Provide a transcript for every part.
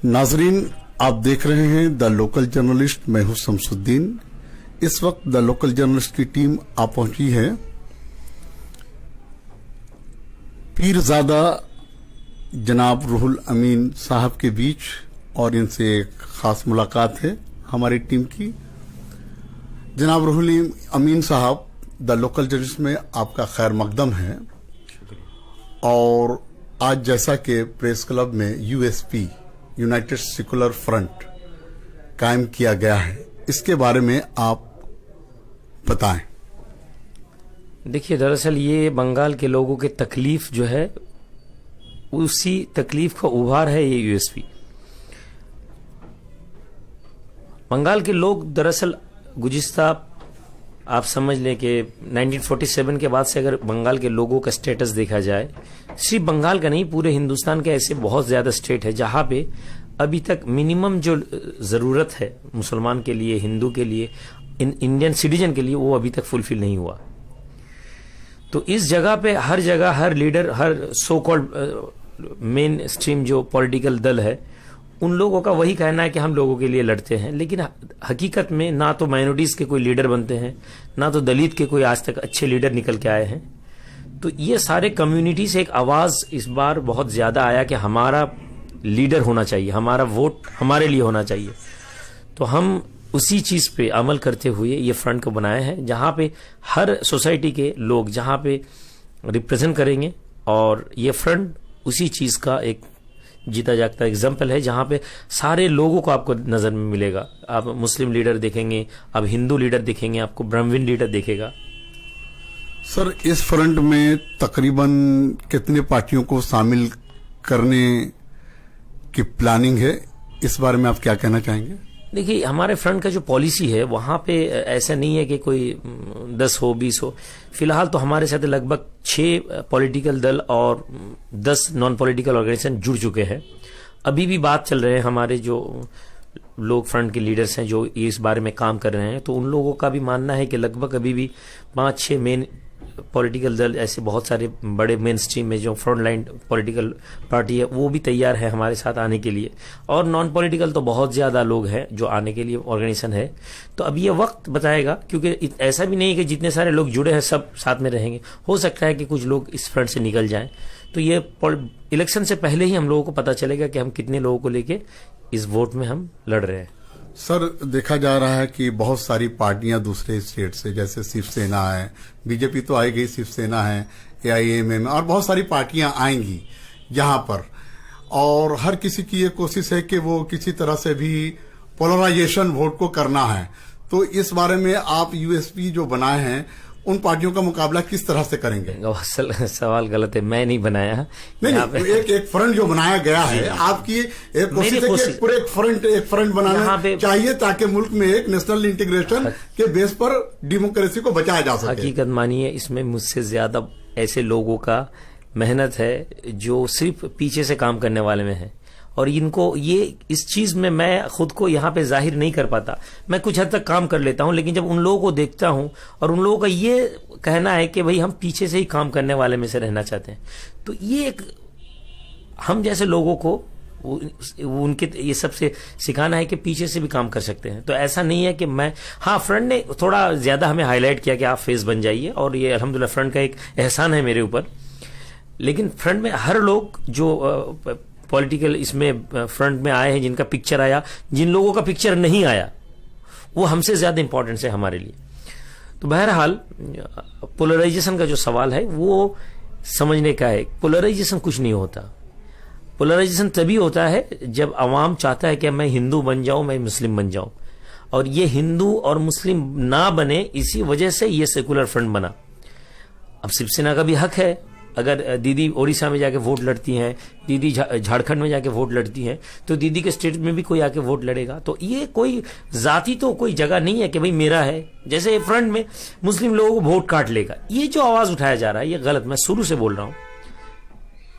नाजरीन, आप देख रहे हैं द लोकल जर्नलिस्ट। मैं हूं शमसुद्दीन। इस वक्त द लोकल जर्नलिस्ट की टीम आ पहुंची है पीरजादा जनाब रूहुल अमीन साहब के बीच और इनसे एक खास मुलाकात है हमारी टीम की। जनाब रूहुल अमीन साहब, द लोकल जर्नलिस्ट में आपका खैर मकदम है। और आज जैसा कि प्रेस क्लब में यूएसपी यूनाइटेड सेकुलर फ्रंट कायम किया गया है, इसके बारे में आप बताएं। देखिए, दरअसल ये बंगाल के लोगों के तकलीफ जो है, उसी तकलीफ का उभार है ये यूएसपी। बंगाल के लोग दरअसल गुज़िश्ता आप समझ लें कि 1947 के बाद से अगर बंगाल के लोगों का स्टेटस देखा जाए, सिर्फ बंगाल का नहीं, पूरे हिंदुस्तान के ऐसे बहुत ज़्यादा स्टेट है जहाँ पे अभी तक मिनिमम जो ज़रूरत है मुसलमान के लिए, हिंदू के लिए, इंडियन सिटीजन के लिए, वो अभी तक फुलफिल नहीं हुआ। तो इस जगह पे हर जगह हर लीडर, हर सो कॉल्ड मेन स्ट्रीम जो पॉलिटिकल दल है, उन लोगों का वही कहना है कि हम लोगों के लिए लड़ते हैं, लेकिन हकीकत में ना तो माइनॉरिटीज के कोई लीडर बनते हैं, ना तो दलित के कोई आज तक अच्छे लीडर निकल के आए हैं। तो ये सारे कम्युनिटी से एक आवाज इस बार बहुत ज्यादा आया कि हमारा लीडर होना चाहिए, हमारा वोट हमारे लिए होना चाहिए। तो हम उसी चीज पे अमल करते हुए ये फ्रंट को बनाए हैं, जहां पे हर सोसाइटी के लोग जहां पे रिप्रेजेंट करेंगे। और ये फ्रंट उसी चीज का एक जीता जागता एग्जाम्पल है, जहां पे सारे लोगों को आपको नजर में मिलेगा। आप मुस्लिम लीडर देखेंगे, आप हिंदू लीडर देखेंगे, आपको ब्राह्मण लीडर देखेगा। सर, इस फ्रंट में तकरीबन कितने पार्टियों को शामिल करने की प्लानिंग है, इस बारे में आप क्या कहना चाहेंगे? देखिए, हमारे फ्रंट का जो पॉलिसी है वहां पे ऐसा नहीं है कि कोई 10 हो 20 हो। फिलहाल तो हमारे साथ लगभग 6 पॉलिटिकल दल और 10 नॉन पॉलिटिकल ऑर्गेनाइजेशन जुड़ चुके हैं। अभी भी बात चल रहे हैं, हमारे जो लोग फ्रंट के लीडर्स हैं जो इस बारे में काम कर रहे हैं, तो उन लोगों का भी मानना है कि लगभग अभी भी 5-6 मेन पॉलिटिकल दल, ऐसे बहुत सारे बड़े मेन स्ट्रीम में जो फ्रंट लाइन पॉलिटिकल पार्टी है, वो भी तैयार है हमारे साथ आने के लिए। और नॉन पॉलिटिकल तो बहुत ज्यादा लोग हैं जो आने के लिए ऑर्गेनाइजेशन है। तो अब ये वक्त बताएगा, क्योंकि ऐसा भी नहीं है कि जितने सारे लोग जुड़े हैं सब साथ में रहेंगे। हो सकता है कि कुछ लोग इस फ्रंट से निकल जाएं। तो ये इलेक्शन से पहले ही हम लोगों को पता चलेगा कि हम कितने लोगों को लेके इस वोट में हम लड़ रहे हैं। सर, देखा जा रहा है कि बहुत सारी पार्टियां दूसरे स्टेट से, जैसे शिवसेना है, बीजेपी तो आएगी, शिवसेना है, एआईएमएम और बहुत सारी पार्टियां आएंगी यहाँ पर। और हर किसी की ये कोशिश है कि वो किसी तरह से भी पोलराइजेशन वोट को करना है। तो इस बारे में आप यूएसपी जो बनाए हैं, उन पार्टियों का मुकाबला किस तरह से करेंगे? सवाल गलत है, मैं नहीं बनाया। नहीं, एक फ्रंट जो बनाया गया है, आपकी एक कोशिश है कि पूरे एक फ्रंट बनाना चाहिए ताकि मुल्क में एक नेशनल इंटीग्रेशन के बेस पर डेमोक्रेसी को बचाया जा सके। हकीकत मानिए, इसमें मुझसे ज्यादा ऐसे लोगों का मेहनत है जो सिर्फ पीछे से काम करने वाले में है। और इनको ये इस चीज में मैं खुद को यहाँ पे जाहिर नहीं कर पाता। मैं कुछ हद तक काम कर लेता हूँ, लेकिन जब उन लोगों को देखता हूँ और उन लोगों का ये कहना है कि भाई हम पीछे से ही काम करने वाले में से रहना चाहते हैं, तो ये एक हम जैसे लोगों को उनके ये सबसे सिखाना है कि पीछे से भी काम कर सकते हैं। तो ऐसा नहीं है कि मैं, हाँ, फ्रंट ने थोड़ा ज्यादा हमें हाईलाइट किया कि आप फेस बन जाइए, और ये अल्हम्दुलिल्लाह फ्रंट का एक एहसान है मेरे ऊपर। लेकिन फ्रंट में हर लोग जो पॉलिटिकल इसमें फ्रंट में आए हैं, जिनका पिक्चर आया, जिन लोगों का पिक्चर नहीं आया, वो हमसे ज्यादा इंपॉर्टेंस है हमारे लिए। तो बहरहाल पोलराइजेशन का जो सवाल है वो समझने का है। पोलराइजेशन कुछ नहीं होता। पोलराइजेशन तभी होता है जब अवाम चाहता है कि मैं हिंदू बन जाऊं, मैं मुस्लिम बन जाऊं, और ये हिंदू और मुस्लिम ना बने, इसी वजह से ये सेकुलर फ्रंट बना। अब शिवसेना का भी हक है, अगर दीदी ओडिशा में जाके वोट लड़ती हैं, दीदी झारखंड में जाके वोट लड़ती हैं, तो दीदी के स्टेट में भी कोई आके वोट लड़ेगा। तो ये कोई जाति तो कोई जगह नहीं है कि भाई मेरा है। जैसे फ्रंट में मुस्लिम लोगों को वोट काट लेगा, ये जो आवाज उठाया जा रहा है ये गलत। मैं शुरू से बोल रहा हूं,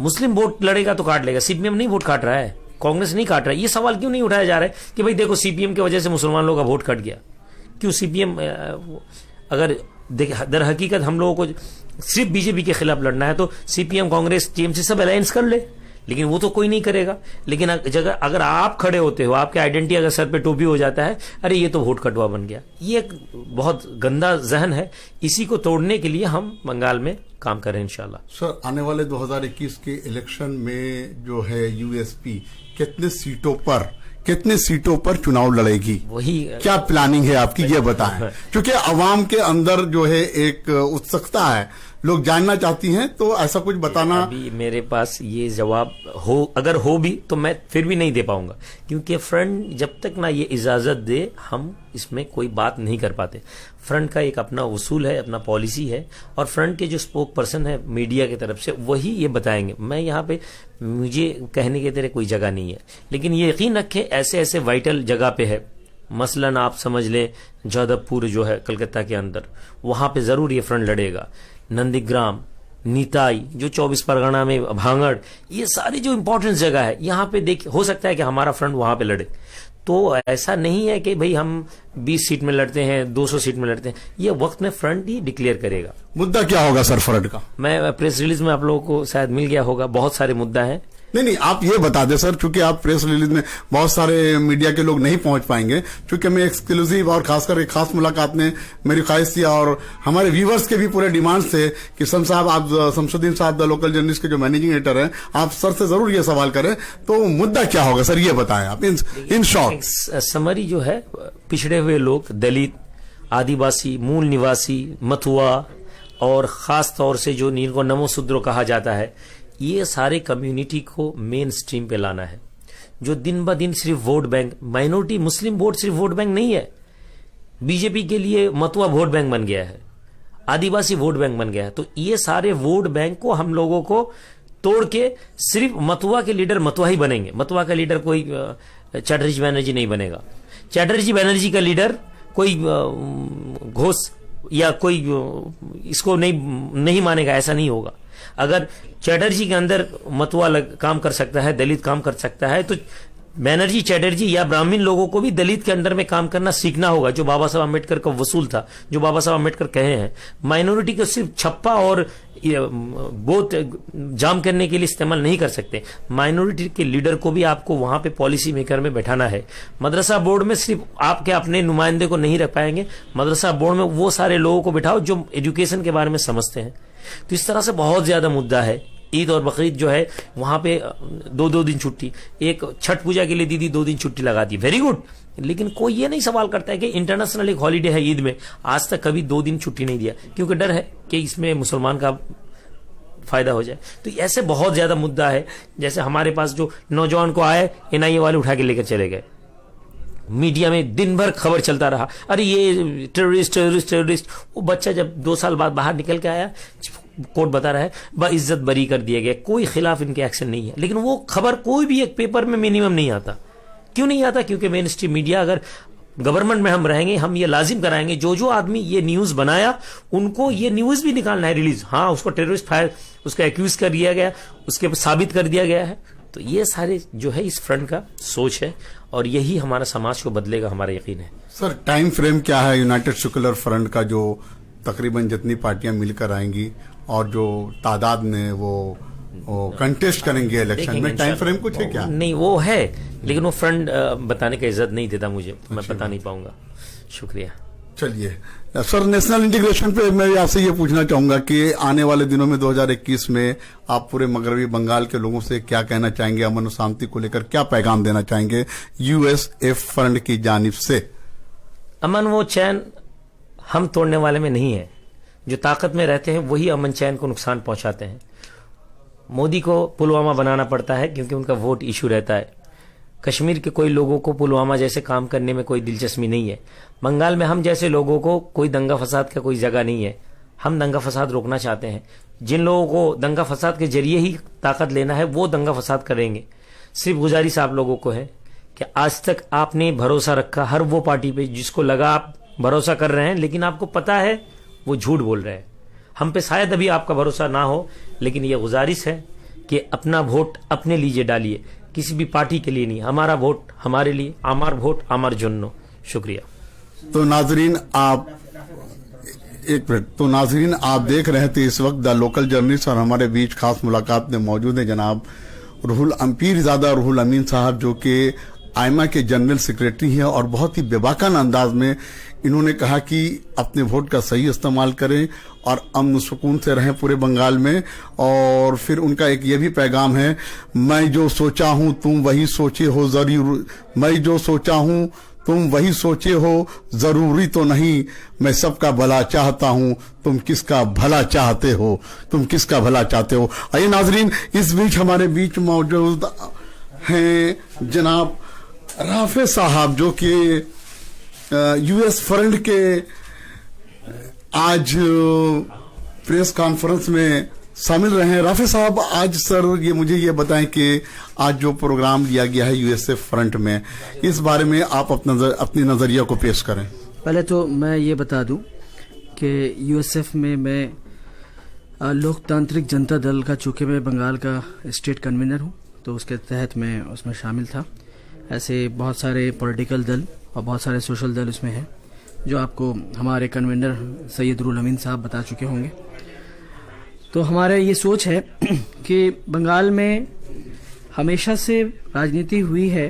मुस्लिम वोट लड़ेगा तो काट लेगा। सीपीएम नहीं वोट काट रहा है, कांग्रेस नहीं काट रहा है। ये सवाल क्यों नहीं उठाया जा रहा है कि भाई देखो सीपीएम की वजह से मुसलमान लोगों का वोट कट गया? क्यों सीपीएम, अगर दर हकीकत हम लोगों को सिर्फ बीजेपी के खिलाफ लड़ना है तो सीपीएम, कांग्रेस, टीएमसी सब अलायंस कर ले, लेकिन वो तो कोई नहीं करेगा। लेकिन अगर आप खड़े होते हो, आपके आइडेंटिटी अगर सर पे टोपी हो जाता है, अरे ये तो वोट कटवा बन गया, ये एक बहुत गंदा जहन है। इसी को तोड़ने के लिए हम बंगाल में काम करें इंशाल्लाह। सर, आने वाले 2021 के इलेक्शन में जो है यूएसपी कितने सीटों पर चुनाव लड़ेगी, वही क्या प्लानिंग है आपकी, ये बताएं। क्योंकि अवाम के अंदर जो है एक उत्सुकता है, लोग जानना चाहती हैं, तो ऐसा कुछ बताना। अभी मेरे पास ये जवाब अगर हो भी तो मैं फिर भी नहीं दे पाऊंगा, क्योंकि फ्रंट जब तक ना ये इजाजत दे हम इसमें कोई बात नहीं कर पाते। फ्रंट का एक अपना उसूल है, अपना पॉलिसी है, और फ्रंट के जो स्पोक पर्सन है मीडिया की तरफ से वही ये बताएंगे। मैं यहाँ पे मुझे कहने के तेरे कोई जगह नहीं है, लेकिन ये यकीन रखें ऐसे ऐसे वाइटल जगह पे है, मसलन आप समझ लें जादवपुर जो है कलकत्ता के अंदर, वहां पे जरूर ये फ्रंट लड़ेगा। नंदीग्राम, नीताई जो 24 परगना में, भांगड़, ये सारी जो इंपॉर्टेंट जगह है, यहाँ पे देखिए हो सकता है कि हमारा फ्रंट वहां पे लड़े। तो ऐसा नहीं है कि भाई हम 20 सीट में लड़ते हैं, 200 सीट में लड़ते हैं, ये वक्त में फ्रंट ही डिक्लेयर करेगा। मुद्दा क्या होगा सर फ्रंट का? मैं प्रेस रिलीज में आप लोगों को शायद मिल गया होगा, बहुत सारे मुद्दा है। नहीं, आप ये बता दें सर, क्योंकि आप प्रेस रिलीज में बहुत सारे मीडिया के लोग नहीं पहुंच पाएंगे, क्योंकि मैं एक्सक्लूसिव और खासकर एक खास मुलाकात में मेरी ख्वाहिश थी और हमारे व्यूवर्स के भी पूरे डिमांड्स थे कि सम साहब, आप शमसुद्दीन साहब द लोकल जर्नलिस्ट के जो मैनेजिंग एडिटर हैं, आप सर से जरूर ये सवाल करें। तो मुद्दा क्या होगा सर, ये बताएं आप इन शॉर्ट। समरी जो है, पिछड़े हुए लोग, दलित, आदिवासी, मूल निवासी, मथुआ, और खास तौर से जो जिनको नमोशूद्रो कहा जाता है, ये सारे कम्युनिटी को मेन स्ट्रीम पे लाना है। जो दिन ब दिन सिर्फ वोट बैंक, माइनॉरिटी मुस्लिम वोट सिर्फ वोट बैंक नहीं है, बीजेपी के लिए मथुआ वोट बैंक बन गया है, आदिवासी वोट बैंक बन गया है। तो ये सारे वोट बैंक को हम लोगों को तोड़ के सिर्फ मथुआ के लीडर मथुआ ही बनेंगे। मथुआ का लीडर कोई चटर्जी बनर्जी नहीं बनेगा। चटर्जी बनर्जी का लीडर कोई घोष या कोई इसको नहीं मानेगा, ऐसा नहीं होगा। अगर चैटर्जी के अंदर मथुआ काम कर सकता है, दलित काम कर सकता है, तो बैनर्जी, चैटर्जी या ब्राह्मण लोगों को भी दलित के अंडर में काम करना सीखना होगा, जो बाबा साहब अम्बेडकर का वसूल था, जो बाबा साहब अम्बेडकर कहे हैं। माइनॉरिटी को सिर्फ छप्पा और वोट जाम करने के लिए इस्तेमाल नहीं कर सकते। माइनॉरिटी के लीडर को भी आपको वहां पे पॉलिसी मेकर में बैठाना है। मदरसा बोर्ड में सिर्फ आपके अपने नुमाइंदे को नहीं रख पाएंगे, मदरसा बोर्ड में वो सारे लोगों को बिठाओ जो एजुकेशन के बारे में समझते हैं। तो इस तरह से बहुत ज्यादा मुद्दा है। ईद और बकरीद जो है, वहां पे 2-2 दिन छुट्टी, एक छठ पूजा के लिए दीदी 2 दिन छुट्टी लगा दी, वेरी गुड। लेकिन कोई ये नहीं सवाल करता है कि इंटरनेशनल एक हॉलीडे है ईद में, आज तक कभी 2 दिन छुट्टी नहीं दिया, क्योंकि डर है कि इसमें मुसलमान का फायदा हो जाए। तो ऐसे बहुत ज्यादा मुद्दा है। जैसे हमारे पास जो नौजवान को आए, एनआईए वाले उठा के लेकर चले गए, मीडिया में दिन भर खबर चलता रहा, अरे ये टेररिस्ट। वो बच्चा जब 2 साल बाद बाहर निकल के आया, कोर्ट बता रहा है बाइज्जत बरी कर दिया गया, कोई खिलाफ इनके एक्शन नहीं है। लेकिन वो खबर कोई भी एक पेपर में मिनिमम नहीं आता। क्यों नहीं आता? क्योंकि मेन स्ट्रीम मीडिया, अगर गवर्नमेंट में हम रहेंगे, हम ये लाजिम कराएंगे जो आदमी ये न्यूज बनाया उनको ये न्यूज भी निकालना है रिलीज। हाँ, उसको टेररिस्ट फायर, उसका एक्यूज कर दिया गया, उसके साबित कर दिया गया है। तो ये सारे जो है इस फ्रंट का सोच है, और यही हमारा समाज को बदलेगा, हमारा यकीन है। सर, टाइम फ्रेम क्या है यूनाइटेड सेक्युलर फ्रंट का, जो तकरीबन जितनी पार्टियां मिलकर आएंगी और जो तादाद में वो कंटेस्ट करेंगे इलेक्शन में, टाइम फ्रेम कुछ है क्या? नहीं, वो है, लेकिन वो फ्रंट बताने का इज्जत नहीं देता मुझे, मैं बता नहीं पाऊंगा। शुक्रिया। चलिए सर, नेशनल इंटीग्रेशन पे मैं आपसे ये पूछना चाहूंगा कि आने वाले दिनों में 2021 में आप पूरे मगरबी बंगाल के लोगों से क्या कहना चाहेंगे, अमन और शांति को लेकर क्या पैगाम देना चाहेंगे यूएसएफ फ्रंट की जानिब से? अमन वो चैन हम तोड़ने वाले में नहीं है। जो ताकत में रहते हैं वही अमन चैन को नुकसान पहुंचाते हैं। मोदी को पुलवामा बनाना पड़ता है क्योंकि उनका वोट इशू रहता है। कश्मीर के कोई लोगों को पुलवामा जैसे काम करने में कोई दिलचस्पी नहीं है। बंगाल में हम जैसे लोगों को कोई दंगा फसाद का कोई जगह नहीं है। हम दंगा फसाद रोकना चाहते हैं। जिन लोगों को दंगा फसाद के जरिए ही ताकत लेना है वो दंगा फसाद करेंगे। सिर्फ गुजारिश आप लोगों को है कि आज तक आपने भरोसा रखा हर वो पार्टी पे जिसको लगा आप भरोसा कर रहे हैं, लेकिन आपको पता है वो झूठ बोल रहे हैं। हम पे शायद अभी आपका भरोसा ना हो, लेकिन ये गुजारिश है कि अपना वोट अपने लिए डालिए, किसी भी पार्टी के लिए नहीं। हमारा वोट हमारे लिए, आमार वोट आमार जन्नो। शुक्रिया। तो नाजरीन आप एक मिनट, तो नाजरीन आप देख रहे थे इस वक्त द लोकल जर्नलिस्ट, और हमारे बीच खास मुलाकात में मौजूद है जनाब पीरजादा रुहुल अमीन साहब, जो कि आयमा के जनरल सेक्रेटरी हैं, और बहुत ही बेबाकान अंदाज में इन्होंने कहा कि अपने वोट का सही इस्तेमाल करें और अमन सुकून से रहें पूरे बंगाल में। और फिर उनका एक ये भी पैगाम है, मैं जो सोचा हूं तुम वही सोचे हो जरूर, मैं जो सोचा हूं तुम वही सोचे हो जरूरी तो नहीं, मैं सबका भला चाहता हूं, तुम किसका भला चाहते हो, तुम किसका भला चाहते हो। आइए नाजरीन, इस बीच हमारे बीच मौजूद हैं जनाब राफे साहब, जो कि यूएस फ्रंट के आज प्रेस कॉन्फ्रेंस में शामिल रहे हैं। राफे साहब, आज सर मुझे ये बताएं कि आज जो प्रोग्राम लिया गया है यूएसए फ्रंट में, इस बारे में आप अपनी नजरिया को पेश करें। पहले तो मैं ये बता दूं कि यूएसएफ में मैं लोकतांत्रिक जनता दल का, चूंकि मैं बंगाल का स्टेट कन्वीनर हूं, तो उसके तहत मैं उसमें शामिल था। ऐसे बहुत सारे पॉलिटिकल दल और बहुत सारे सोशल दल उसमें हैं, जो आपको हमारे कन्वीनर सैयद रुहुल अमीन साहब बता चुके होंगे। तो हमारा ये सोच है कि बंगाल में हमेशा से राजनीति हुई है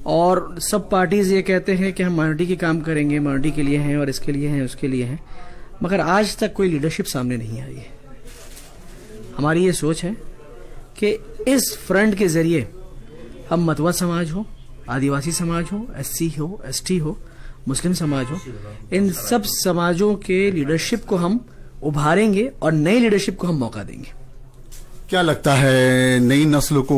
और सब पार्टीज ये कहते हैं कि हम माइनॉरिटी के काम करेंगे, माइनॉरिटी के लिए हैं और इसके लिए हैं, उसके लिए हैं, मगर आज तक कोई लीडरशिप सामने नहीं आई है। हमारी ये सोच है कि इस फ्रंट के जरिए हम मतवा समाज हो, आदिवासी समाज हो, एससी हो, एसटी हो, मुस्लिम समाज हो, इन सब समाजों के लीडरशिप को हम उभारेंगे और नई लीडरशिप को हम मौका देंगे। क्या लगता है, नई नस्ल को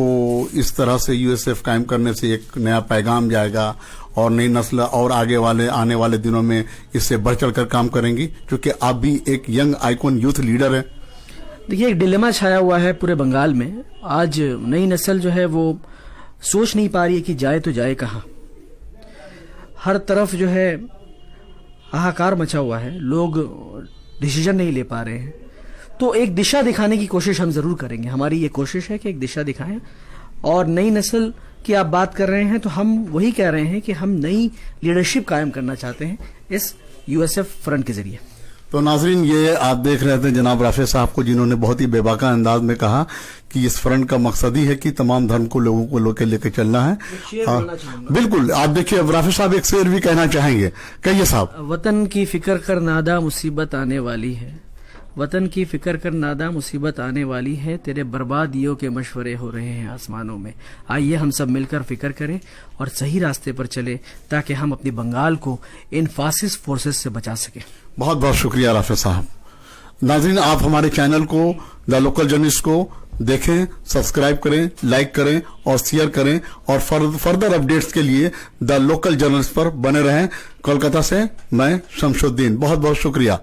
इस तरह से यूएसएफ कायम करने से एक नया पैगाम जाएगा और नई नस्ल और आने वाले दिनों में इससे बढ़ चढ़ कर काम करेंगी, क्योंकि आप भी एक यंग आइकॉन यूथ लीडर है। देखिए, एक डिलेमा छाया हुआ है पूरे बंगाल में। आज नई नस्ल जो है वो सोच नहीं पा रही है कि जाए तो जाए कहाँ। हर तरफ जो है हाहाकार मचा हुआ है, लोग डिसीजन नहीं ले पा रहे हैं। तो एक दिशा दिखाने की कोशिश हम जरूर करेंगे। हमारी ये कोशिश है कि एक दिशा दिखाएं। और नई नस्ल की आप बात कर रहे हैं, तो हम वही कह रहे हैं कि हम नई लीडरशिप कायम करना चाहते हैं इस यूएसएफ फ्रंट के जरिए। तो नाजरीन, ये आप देख रहे थे जनाब राफे साहब को, जिन्होंने बहुत ही बेबाका अंदाज में कहा कि इस फ्रंट का मकसद ही है कि तमाम धर्म को लोगों को लेकर चलना है। बिल्कुल, आप देखिए, अब राफे साहब एक शेर भी कहना चाहेंगे, कहिए साहब। वतन की फिक्र कर नादा मुसीबत आने वाली है, वतन की फिक्र कर नादा मुसीबत आने वाली है, तेरे बर्बादियों के मशवरे हो रहे हैं आसमानों में। आइए हम सब मिलकर फिक्र करें और सही रास्ते पर चले, ताकि हम अपनी बंगाल को इन फासिस्ट फोर्सेस से बचा सकें। बहुत बहुत शुक्रिया राफे साहब। नाज़रीन, आप हमारे चैनल को, द लोकल जर्नलिस्ट को देखें, सब्सक्राइब करें, लाइक करें और शेयर करें, और फर्दर अपडेट्स के लिए द लोकल जर्नलिस्ट पर बने रहें। कोलकाता से मैं शमशुद्दीन, बहुत बहुत शुक्रिया।